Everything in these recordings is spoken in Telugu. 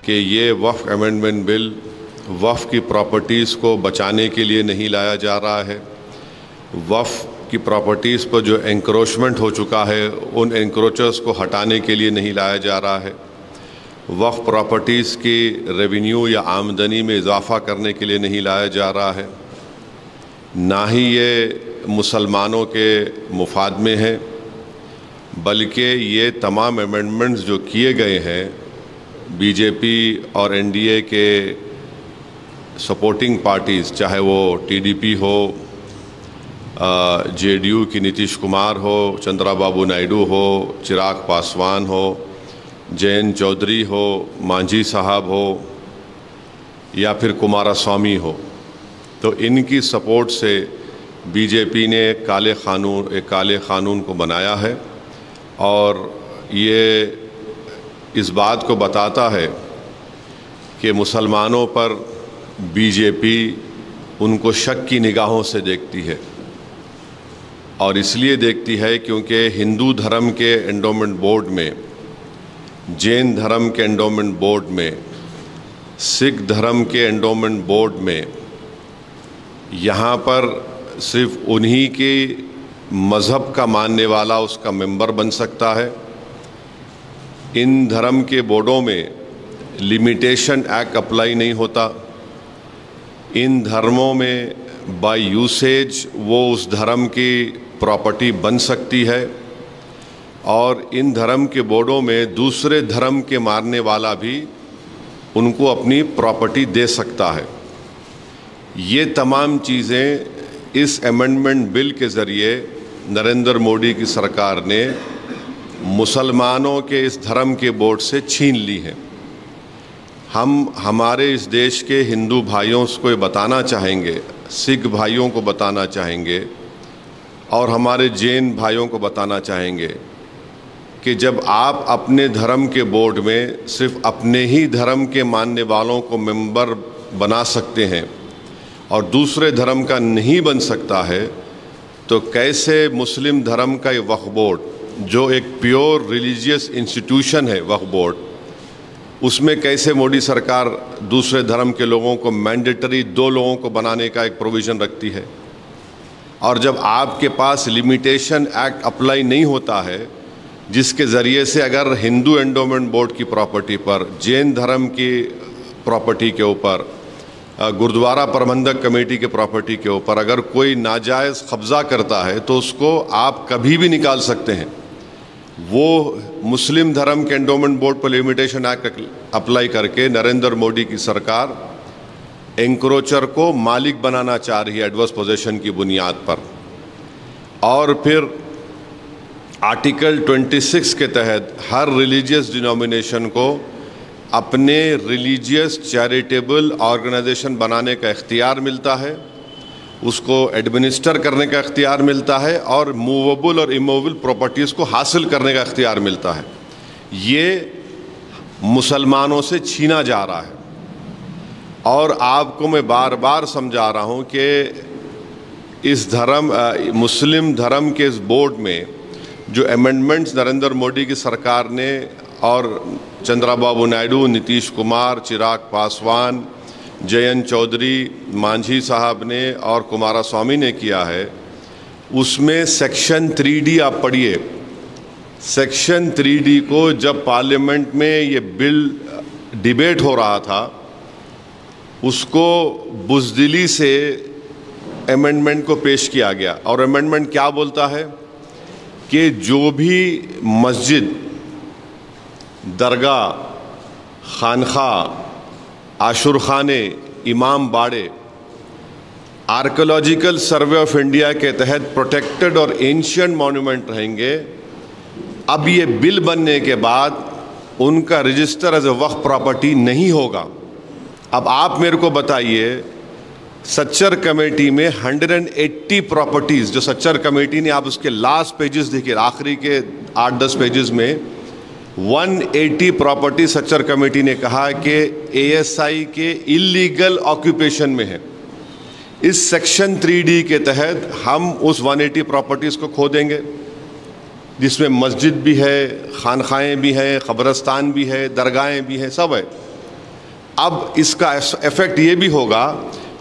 कि ये वक्फ अमेंडमेंट बिल वक्फ की प्रॉपर्टीज़ को बचाने के लिए नहीं लाया जा रहा है। वक्फ की प्रॉपर्टीज़ पर जो एंक्रोचमेंट हो चुका है उन एंक्रोचर्स को हटाने के लिए नहीं लाया जा रहा है। वक्फ प्रॉपर्टीज़ की रेवेन्यू या आमदनी में इजाफ़ा करने के लिए नहीं लाया जा रहा है। ना ही ये मुसलमानों के मुफाद में है, बल्कि ये तमाम अमेंडमेंट्स जो किए गए हैं बीजेपी और एनडीए के सपोर्टिंग पार्टीज़, चाहे वो टीडीपी हो, जेडीयू की नीतीश कुमार हो, चंद्राबाबू नायडू हो, चिराग पासवान हो, जयंत चौधरी हो, मांझी साहब हो या फिर कुमारस्वामी हो, तो इनकी सपोर्ट से बीजेपी ने एक काले क़ानून को बनाया है। और ये इस बात को बताता है कि मुसलमानों पर बीजेपी उनको शक की निगाहों से देखती है, और इसलिए देखती है क्योंकि हिंदू धर्म के एंडोमेंट बोर्ड में, जैन धर्म के एंडोमेंट बोर्ड में, सिख धर्म के एंडोमेंट बोर्ड में, यहाँ पर सिर्फ उन्हीं के मज़हब का मानने वाला उसका मेंबर बन सकता है। इन धर्म के बोर्डों में लिमिटेशन एक्ट अप्लाई नहीं होता। इन धर्मों में बाय यूसेज वो उस धर्म की प्रॉपर्टी बन सकती है, और इन धर्म के बोर्डों में दूसरे धर्म के मानने वाला भी उनको अपनी प्रॉपर्टी दे सकता है। ये तमाम चीज़ें इस अमेंडमेंट बिल के ज़रिए नरेंद्र मोदी की सरकार ने मुसलमानों के इस धर्म के बोर्ड से छीन ली हैं। हम हमारे इस देश के हिंदू भाइयों को ये बताना चाहेंगे, सिख भाइयों को बताना चाहेंगे और हमारे जैन भाइयों को बताना चाहेंगे कि जब आप अपने धर्म के बोर्ड में सिर्फ अपने ही धर्म के मानने वालों को मेंबर बना सकते हैं और दूसरे धर्म का नहीं बन सकता है, तो कैसे मुस्लिम धर्म का ये वक्फ बोर्ड, जो एक प्योर रिलीजियस इंस्टीट्यूशन है वक्फ बोर्ड, उसमें कैसे मोदी सरकार दूसरे धर्म के लोगों को मैंडेटरी 2 लोगों को बनाने का एक प्रोविज़न रखती है। और जब आपके पास लिमिटेशन एक्ट अप्लाई नहीं होता है, जिसके ज़रिए से अगर हिंदू एंडोमेंट बोर्ड की प्रॉपर्टी पर, जैन धर्म की प्रॉपर्टी के ऊपर, गुरुद्वारा प्रबंधक कमेटी के प्रॉपर्टी के ऊपर अगर कोई नाजायज़ कब्ज़ा करता है तो उसको आप कभी भी निकाल सकते हैं। वो मुस्लिम धर्म के एंडोमेंट बोर्ड पर लिमिटेशन एक्ट अप्लाई करके नरेंद्र मोदी की सरकार एंक्रोचर को मालिक बनाना चाह रही है एडवर्स पोजेशन की बुनियाद पर। और फिर आर्टिकल 26 के तहत हर रिलीजियस डिनोमिनेशन को अपने रिलीजियस चैरिटेबल ऑर्गेनाइजेशन बनाने का इख्तियार मिलता है, उसको एडमिनिस्टर करने का इख्तियार मिलता है और मूवेबल और इमूवेबल प्रॉपर्टीज़ को हासिल करने का इख्तियार मिलता है। ये मुसलमानों से छीना जा रहा है। और आपको मैं बार बार समझा रहा हूँ कि इस मुस्लिम धर्म के इस बोर्ड में जो अमेंडमेंट्स नरेंद्र मोदी की सरकार ने और चंद्राबाबू नायडू, नीतीश कुमार, चिराग पासवान, जयंत चौधरी, मांझी साहब ने और कुमारस्वामी ने किया है, उसमें सेक्शन 3D आप पढ़िए। सेक्शन 3D को जब पार्लियामेंट में ये बिल डिबेट हो रहा था, उसको बुज़दिली से अमेंडमेंट को पेश किया गया। और अमेंडमेंट क्या बोलता है कि जो भी मस्जिद, दरगाह, खानखा, आशुरखाने, इमाम बाड़े आर्कियोलॉजिकल सर्वे ऑफ इंडिया के तहत प्रोटेक्टेड और एंशिएंट मॉन्यूमेंट रहेंगे, अब ये बिल बनने के बाद उनका register as a waqf property नहीं होगा। अब आप मेरे को बताइए, सच्चर कमेटी में 180 प्रॉपर्टीज़ जो सच्चर कमेटी ने, आप उसके लास्ट पेजेस देखिए, आखिरी के 8-10 पेजेस में 180 प्रॉपर्टी सच्चर कमेटी ने कहा कि एएसआई के इलीगल ऑक्यूपेशन में है। इस सेक्शन 3D के तहत हम उस 180 प्रॉपर्टीज़ को खो देंगे, जिसमें मस्जिद भी है, खानखाएँ भी हैं, क़ब्रस्तान भी है, दरगाहें भी हैं, सब है। अब इसका इफेक्ट ये भी होगा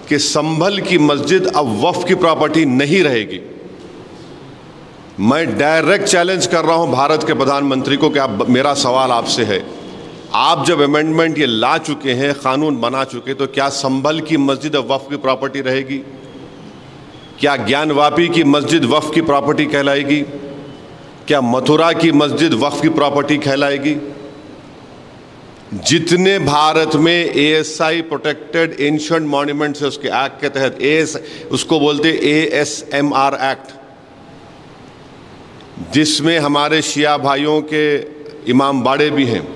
कि संभल की मस्जिद अब वक्फ की प्रॉपर्टी नहीं रहेगी। मैं डायरेक्ट चैलेंज कर रहा हूं भारत के प्रधानमंत्री को कि आप, मेरा सवाल आपसे है, आप जब अमेंडमेंट ये ला चुके हैं, कानून बना चुके, तो क्या संभल की मस्जिद अब वक्फ की प्रॉपर्टी रहेगी? क्या ज्ञानवापी की मस्जिद वक्फ की प्रॉपर्टी कहलाएगी? क्या मथुरा की मस्जिद वक्फ की प्रॉपर्टी कहलाएगी? जितने भारत में एएसआई प्रोटेक्टेड एंशिएंट मॉन्यूमेंट्स है, उसके एक्ट के तहत उसको बोलते ASMR एक्ट, जिसमें हमारे शिया भाइयों के इमाम बाड़े भी हैं,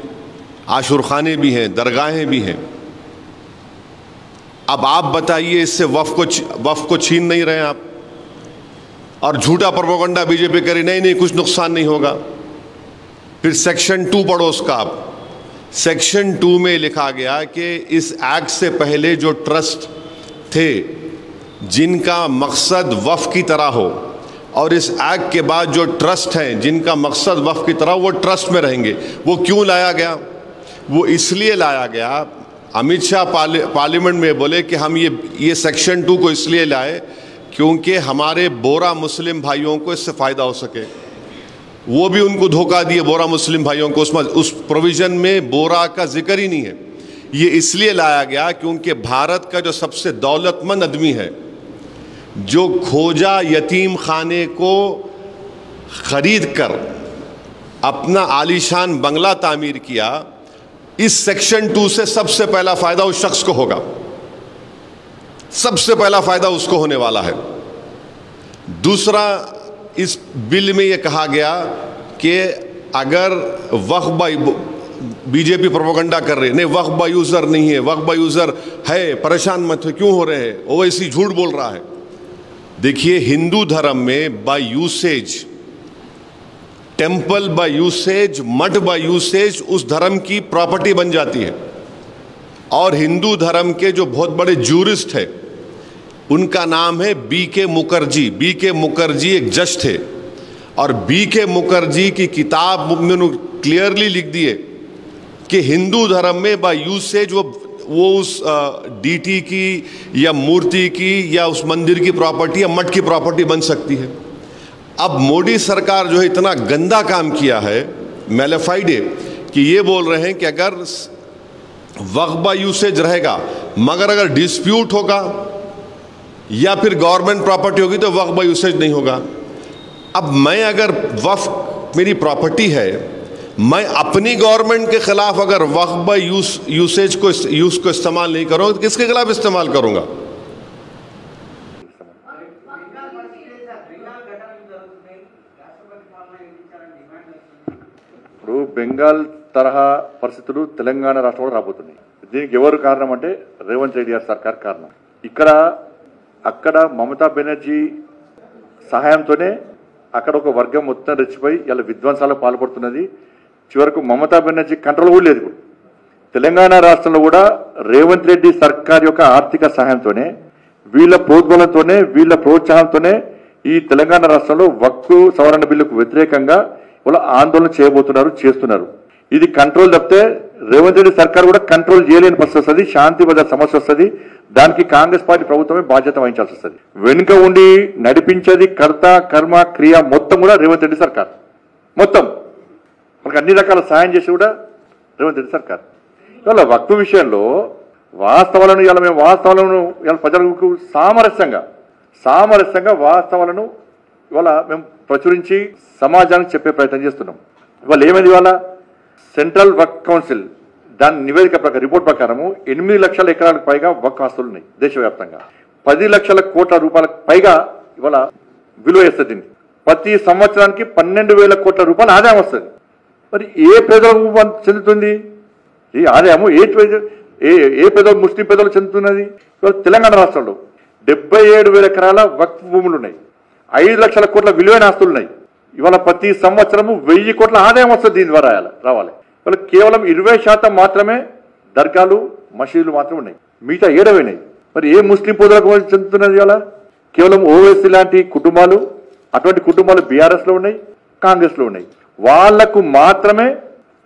आशुरखाने भी हैं, दरगाहें भी हैं। अब आप बताइए, इससे वक्फ को छीन नहीं रहे आप? और झूठा प्रोपेगेंडा बीजेपी करे, नहीं कुछ नुकसान नहीं होगा। फिर सेक्शन 2 पढ़ो उसका आप। सेक्शन 2 में लिखा गया कि इस एक्ट से पहले जो ट्रस्ट थे जिनका मकसद वक्फ की तरह हो, और इस एक्ट के बाद जो ट्रस्ट हैं जिनका मकसद वक्फ की तरह, वो ट्रस्ट में रहेंगे। वो क्यों लाया गया? वो इसलिए लाया गया, अमित शाह पार्लियामेंट में बोले कि हम ये सेक्शन 2 को इसलिए लाए क्योंकि हमारे बोरा मुस्लिम भाइयों को इससे फ़ायदा हो सके। वो भी उनको धोखा दिए बोरा मुस्लिम भाइयों को, उस प्रोविज़न में बोरा का जिक्र ही नहीं है। ये इसलिए लाया गया क्योंकि भारत का जो सबसे दौलतमंद आदमी है, जो खोजा यतीम खाने को ख़रीद कर अपना आलीशान बंगला तामीर किया, इस सेक्शन 2 से सबसे पहला फायदा उस शख्स को होगा, सबसे पहला फायदा उसको होने वाला है। दूसरा, इस बिल में यह कहा गया कि अगर वक्फ बीजेपी प्रोपेगेंडा कर रहे, नहीं वक्फ बाय यूजर नहीं है, वक्फ बाय यूजर है, परेशान मत हो, क्यों हो रहे हैं, वो ऐसी झूठ बोल रहा है। देखिए, हिंदू धर्म में by usage, temple by usage, math by usage उस धर्म की प्रॉपर्टी बन जाती है। और हिंदू धर्म के जो बहुत बड़े जूरिस्ट है, उनका नाम है BK मुखर्जी। BK मुखर्जी एक जज थे, और BK मुखर्जी की किताब में उन्होंने क्लियरली लिख दिए कि हिंदू धर्म में बाय यूसेज वो उस डीटी की या मूर्ति की या उस मंदिर की प्रॉपर्टी या मठ की प्रॉपर्टी बन सकती है। अब मोदी सरकार जो है इतना गंदा काम किया है, मैलिफाइड है, कि ये बोल रहे हैं कि अगर वक्फ बाय यूसेज रहेगा, मगर अगर डिस्प्यूट होगा या फिर गवर्नमेंट प्रॉपर्टी होगी तो वक्फ बाय यूसेज नहीं होगा। अब मैं अगर वक्फ मेरी प्रॉपर्टी है, मैं अपनी गवर्नमेंट के खिलाफ अगर वक्फ बाय यूसेज को इस्तेमाल नहीं करूँगा तो किसके खिलाफ इस्तेमाल करूँगा? ఇప్పుడు బెంగాల్ తరహా పరిస్థితులు తెలంగాణ రాష్ట్రంలో రాబోతున్నాయి. దీనికి ఎవరు కారణం అంటే రేవంత్ రెడ్డి గారి సర్కార్ కారణం. అక్కడ మమతా బెనర్జీ సహాయంతోనే అక్కడ ఒక వర్గం మొత్తం రెచ్చిపోయి ఇలా విధ్వంసాలకు పాల్పడుతున్నది. చివరకు మమతా బెనర్జీ కంట్రోల్ కూడా లేదు. ఇప్పుడు తెలంగాణ రాష్ట్రంలో కూడా రేవంత్ రెడ్డి సర్కార్ యొక్క ఆర్థిక సహాయంతోనే, వీళ్ళ ప్రోద్బలంతోనే, వీళ్ళ ప్రోత్సాహంతోనే ఈ తెలంగాణ రాష్ట్రంలో వక్ఫ్ సవరణ బిల్లుకు వ్యతిరేకంగా వాళ్ళు ఆందోళన చేస్తున్నారు. ఇది కంట్రోల్ తప్పితే రేవంత్ రెడ్డి సర్కార్ కూడా కంట్రోల్ చేయలేని పరిస్థితి వస్తుంది, శాంతి భద్రత సమస్య వస్తుంది. దానికి కాంగ్రెస్ పార్టీ ప్రభుత్వమే బాధ్యత వహించాల్సి వస్తుంది. వెనుక ఉండి నడిపించేది కర్త కర్మ క్రియ మొత్తం కూడా రేవంత్ రెడ్డి సర్కార్. మొత్తం మనకు అన్ని రకాల సాయం చేసి కూడా రేవంత్ రెడ్డి సర్కార్. ఇవాళ వక్ఫ్ విషయంలో వాస్తవాలను మేము వాస్తవాలను ప్రజలకు సామరస్యంగా వాస్తవాలను ఇవాళ మేము ప్రచురించి సమాజానికి చెప్పే ప్రయత్నం చేస్తున్నాం. ఇవాళ ఏమైంది, ఇవాళ సెంట్రల్ వక్ఫ్ కౌన్సిల్ దాని నివేదిక ప్రకారం, రిపోర్ట్ ప్రకారము 8 లక్షల ఎకరాలకు పైగా వక్ఫ్ ఆస్తులు ఉన్నాయి దేశవ్యాప్తంగా. 10 లక్షల కోట్ల రూపాయలకు పైగా ఇవాళ విలువ వేస్తుంది. దీనికి ప్రతి సంవత్సరానికి 12,000 కోట్ల రూపాయల ఆదాయం వస్తుంది. మరి ఏ పేదలకు చెందుతుంది ఈ ఆదాయము? ఏ పేదలు, ముస్లిం పేదలు చెందుతున్నది? ఇవాళ తెలంగాణ రాష్ట్రంలో 77,000 ఎకరాల వక్ఫ్ భూములు ఉన్నాయి, 5 లక్షల కోట్ల విలువైన ఆస్తులు ఉన్నాయి. ఇవాళ ప్రతి సంవత్సరము 1000 కోట్ల ఆదాయం వస్తుంది దీని ద్వారా రావాలి. ఇవాళ కేవలం 20% మాత్రమే దర్గాలు, మసీదులు మాత్రం ఉన్నాయి, మిగతా 7 మరి ఏ ముస్లిం పేదలకు చెందుతున్నది? ఇవాళ కేవలం ఓవైసీ లాంటి కుటుంబాలు, అటువంటి కుటుంబాలు బీఆర్ఎస్ లో ఉన్నాయి, కాంగ్రెస్ లో ఉన్నాయి. వాళ్లకు మాత్రమే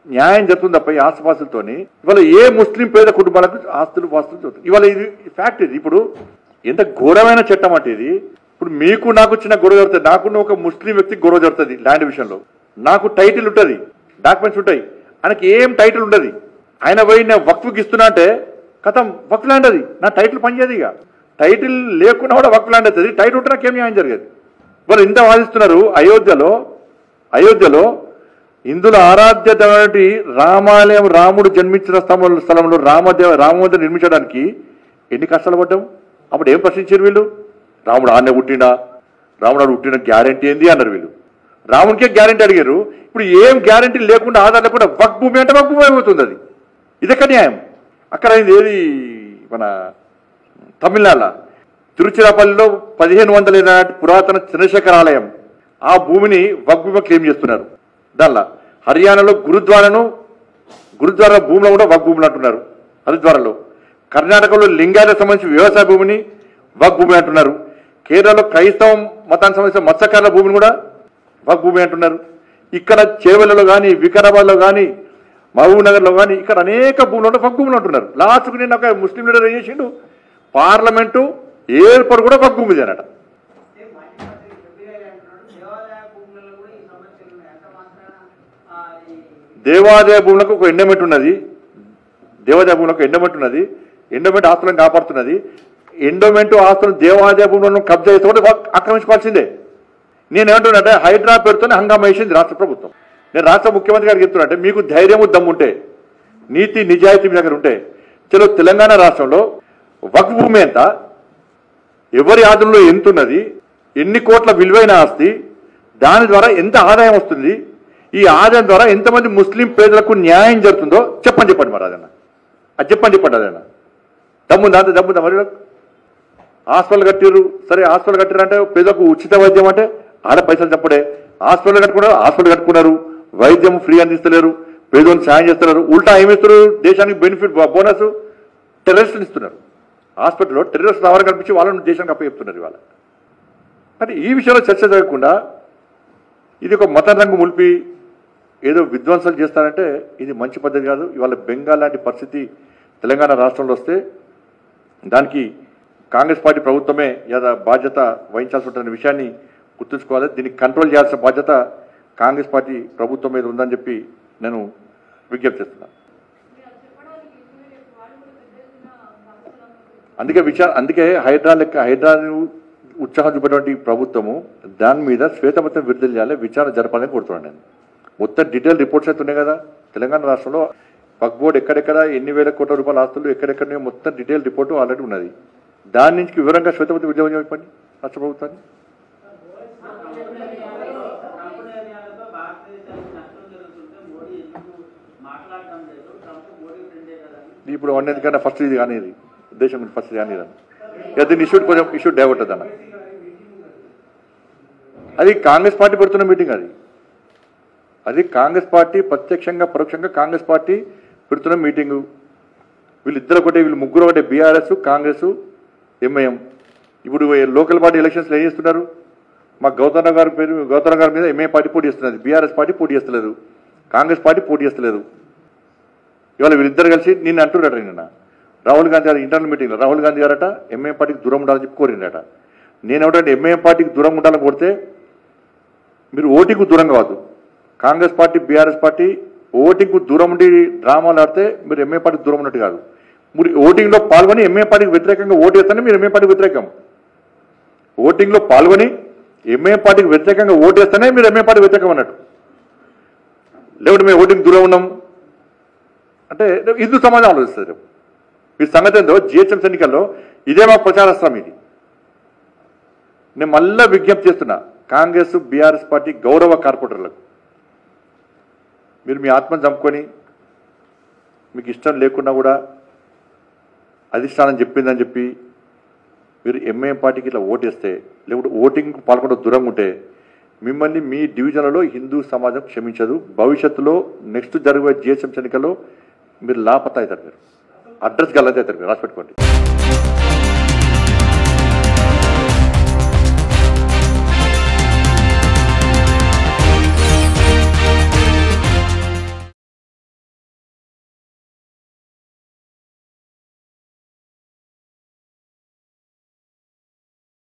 న్యాయం జరుగుతుంది తప్ప ఈ ఆస్తుపాస్తులతోని ఇవాళ ఏ ముస్లిం పేద కుటుంబాలకు ఆస్తులు పాస్తులు జరుగుతుంది. ఇవాళ ఇది ఫ్యాక్ట్. ఇది ఇప్పుడు ఎంత ఘోరమైన చట్టం అంటే ఇది. ఇప్పుడు మీకు నాకు చిన్న గొడవ జరుగుతుంది, నాకున్న ఒక ముస్లిం వ్యక్తికి గొడవ జరుగుతుంది ల్యాండ్ విషయంలో. నాకు టైటిల్ ఉంటుంది, డాక్యుమెంట్స్ ఉంటాయి, ఆయనకి ఏం టైటిల్ ఉండదు. ఆయన పోయి నేను వక్ఫ్కి ఇస్తున్నా అంటే కథం వక్ఫ్ ల్యాండ్ అది, నా టైటిల్ పనిచేయదు. ఇక టైటిల్ లేకుండా కూడా వక్ఫ్ ల్యాండ్ అవుతుంది, టైటిల్ ఉంటే నాకేం న్యాయం జరిగేది. వాళ్ళు ఇంత వాదిస్తున్నారు. అయోధ్యలో హిందువుల ఆరాధ్యమైనటువంటి రామాలయం, రాముడు జన్మించిన స్థలంలో రామమందిరం నిర్మించడానికి ఎన్ని కష్టాలు పడ్డాం. అప్పుడు ఏం ప్రశ్నించారు వీళ్ళు? రాముడు ఆనే పుట్టినా, రాముడు పుట్టిన గ్యారెంటీ ఏంది అన్నారు వీళ్ళు. రాముడికే గ్యారెంటీ అడిగారు. ఇప్పుడు ఏం గ్యారెంటీ లేకుండా, ఆధార్ లేకుండా వక్ భూమి అంటే వక్ భూమి అయిపోతుంది. అది ఇదెక్క న్యాయం. అక్కడ ఏది మన తమిళనాడులో తిరుచిరాపల్లిలో 1500 నాటి పురాతన చంద్రశేఖర ఆలయం, ఆ భూమిని వక్ భూమి క్లెయిమ్ చేస్తున్నారు. దానిలో హర్యానాలో గురుద్వారా భూమిలో కూడా వక్ భూములు అంటున్నారు హరిద్వారాలో. కర్ణాటకలో లింగాలకు సంబంధించిన వ్యవసాయ భూమిని వక్ భూమి అంటున్నారు. కేరళలో క్రైస్తవ మతానికి సంబంధించిన మత్స్యకారుల భూమిని కూడా వక్ భూమి అంటున్నారు. ఇక్కడ చేవెళ్లలో కానీ, వికారాబాద్లో కానీ, మహబూబ్ నగర్లో కానీ ఇక్కడ అనేక భూములు వక్ భూములు అంటున్నారు. లాస్ట్కు నేను ఒక ముస్లిం లీడర్ ఏం చేసిండు, పార్లమెంటు ఏర్పాటు కూడా వక్ భూమి అనట. దేవాదాయ భూములకు ఒక ఎండోమెంట్ ఉన్నది, ఎండోమెంట్ ఆస్తులను కాపాడుతున్నది. ఎండోమెంట్ ఆస్తులను దేవాదాయ భూములను కబ్జా చేస్తే ఆక్రమించుకోవాల్సిందే. నేనేమంటున్నానంటే హైడ్రా పేరుతోనే హంగామా వేసింది రాష్ట్ర ప్రభుత్వం. నేను రాష్ట్ర ముఖ్యమంత్రి గారికి చెప్తున్నా, అంటే మీకు ధైర్యము దమ్ముంటే, నీతి నిజాయితీ మీ దగ్గర ఉంటే, చలో తెలంగాణ రాష్ట్రంలో వక్ఫ్ భూమి ఎంత, ఎవరి ఆధునంలో ఎంత ఉన్నది, ఎన్ని కోట్ల విలువైన ఆస్తి, దాని ద్వారా ఎంత ఆదాయం వస్తుంది, ఈ ఆదాయం ద్వారా ఎంతమంది ముస్లిం పేదలకు న్యాయం జరుగుతుందో చెప్పండి మరి అదన్నా. అది చెప్పండి అదన్నా. దమ్ముందా? అంత దమ్ముందా? మరి హాస్పిటల్ కట్టిర్రు, సరే హాస్పిటల్ కట్టిరంటే పేదలకు ఉచిత వైద్యం అంటే ఆడ పైసలు చెప్పడే. హాస్పిటల్ కట్టుకున్నారు, వైద్యం ఫ్రీ అందిస్తలేరు, పేదోని సాయం చేస్తున్నారు. ఉల్టా ఏమిస్తారు, దేశానికి బెనిఫిట్ బోనస్ టెర్రరిస్టులు ఇస్తున్నారు. హాస్పిటల్లో టెర్రరిస్ట్ రావాలని కల్పించి వాళ్ళని దేశానికి అప్పచెప్తున్నారు ఇవాళ. అంటే ఈ విషయంలో చర్చ జరగకుండా ఇది ఒక మత రంగు ములిపి ఏదో విధ్వంసాలు చేస్తారంటే ఇది మంచి పద్ధతి కాదు. ఇవాళ బెంగాల్ లాంటి పరిస్థితి తెలంగాణ రాష్ట్రంలో వస్తే దానికి కాంగ్రెస్ పార్టీ ప్రభుత్వమే బాధ్యత వహించాల్సి ఉంటున్న విషయాన్ని గుర్తుంచుకోవాలి. దీన్ని కంట్రోల్ చేయాల్సిన బాధ్యత కాంగ్రెస్ పార్టీ ప్రభుత్వం మీద ఉందని చెప్పి నేను విజ్ఞప్తి చేస్తున్నాను. అందుకే హైడ్రాను ఉత్సాహం చూపేటువంటి ప్రభుత్వము దాని మీద శ్వేతపత్రం విడుదల చేయాలి, విచారణ జరపాలని కోరుతున్నాను. నేను మొత్తం డీటెయిల్ రిపోర్ట్స్ అయితే ఉన్నాయి కదా తెలంగాణ రాష్ట్రంలో. వక్ఫ్ బోర్డు ఎక్కడెక్కడ ఎన్ని వేల కోట్ల రూపాయల ఆస్తులు ఎక్కడెక్కడ మొత్తం డీటెయిల్ రిపోర్టు ఆల్రెడీ ఉన్నది. దాని నుంచి వివరంగా శ్వేతపత్రం విడుదల చెప్పండి రాష్ట్ర ప్రభుత్వాన్ని. ఇప్పుడు అన్నిటికన్నా ఫస్ట్ ఇది కానీ దేశం ఫస్ట్ కానీ దీన్ని ఇష్యూ డైవర్ట్ అన్న. అది కాంగ్రెస్ పార్టీ పెడుతున్న మీటింగ్. అది కాంగ్రెస్ పార్టీ ప్రత్యక్షంగా పరోక్షంగా కాంగ్రెస్ పార్టీ పెడుతున్న మీటింగు. వీళ్ళిద్దరు ఒకటే, వీళ్ళు ముగ్గురు ఒకటే, బీఆర్ఎస్, కాంగ్రెస్, ఎంఐఎం. ఇప్పుడు లోకల్ పార్టీ ఎలక్షన్స్లో ఏం చేస్తున్నారు, మా గౌతమ్ గారి మీద ఎంఐఎం పార్టీ పోటీ చేస్తున్నది, బీఆర్ఎస్ పార్టీ పోటీ చేస్తలేదు, కాంగ్రెస్ పార్టీ పోటీ చేస్తలేదు. ఇవాళ వీళ్ళిద్దరు కలిసి నిన్న అంటున్నారట, నిన్న రాహుల్ గాంధీ గారు ఇంటర్నల్ మీటింగ్లో రాహుల్ గాంధీ గారట ఎంఐఎం పార్టీకి దూరం ఉండాలని చెప్పి కోరిందట. నేనేమిటంటే ఎంఐఎం పార్టీకి దూరం ఉండాలని కోరితే మీరు ఓటింగ్కు దూరం కావద్దు. కాంగ్రెస్ పార్టీ బీఆర్ఎస్ పార్టీ ఓటింగ్కు దూరం ఉండి డ్రామాలు ఆడితే మీరు ఎంఐఎం పార్టీకి దూరం ఉన్నట్టు కాదు. మీరు ఓటింగ్లో పాల్గొని ఎంఐఎం పార్టీకి వ్యతిరేకంగా ఓటు వేస్తేనే మీరు ఎంఐఎం పార్టీకి వ్యతిరేకం. ఓటింగ్లో పాల్గొని ఎంఐఎం పార్టీకి వ్యతిరేకంగా ఓటు వేస్తేనే మీరు ఎంఐఎం పార్టీ వ్యతిరేకం అన్నట్టు. లేకపోతే మేము ఓటింగ్ దూరం ఉన్నాం అంటే హిందూ సమాజం ఆలోచిస్తారు. ఈ సంగతి ఏందో జిహెచ్ఎంసీ ఎన్నికల్లో ఇదే మా ప్రచారాస్త్రం. ఇది నేను మళ్ళా విజ్ఞప్తి చేస్తున్నా కాంగ్రెస్ బీఆర్ఎస్ పార్టీ గౌరవ కార్పొరేటర్లకు, మీరు మీ ఆత్మను చంపుకొని మీకు ఇష్టం లేకున్నా కూడా అధిష్టానం చెప్పిందని చెప్పి మీరు ఎంఐఎం పార్టీకి ఇట్లా ఓటేస్తే, లేకపోతే ఓటింగ్ పాల్గొనే దూరంగా ఉంటే మిమ్మల్ని మీ డివిజన్లలో హిందూ సమాజం క్షమించదు. భవిష్యత్తులో నెక్స్ట్ జరిగే జిహెచ్ఎంసీ ఎన్నికల్లో మీరు లాపతా అవుతారు, మీరు అడ్రస్ గల్లది అవుతారు, మీరు రాసి పెట్టుకోండి.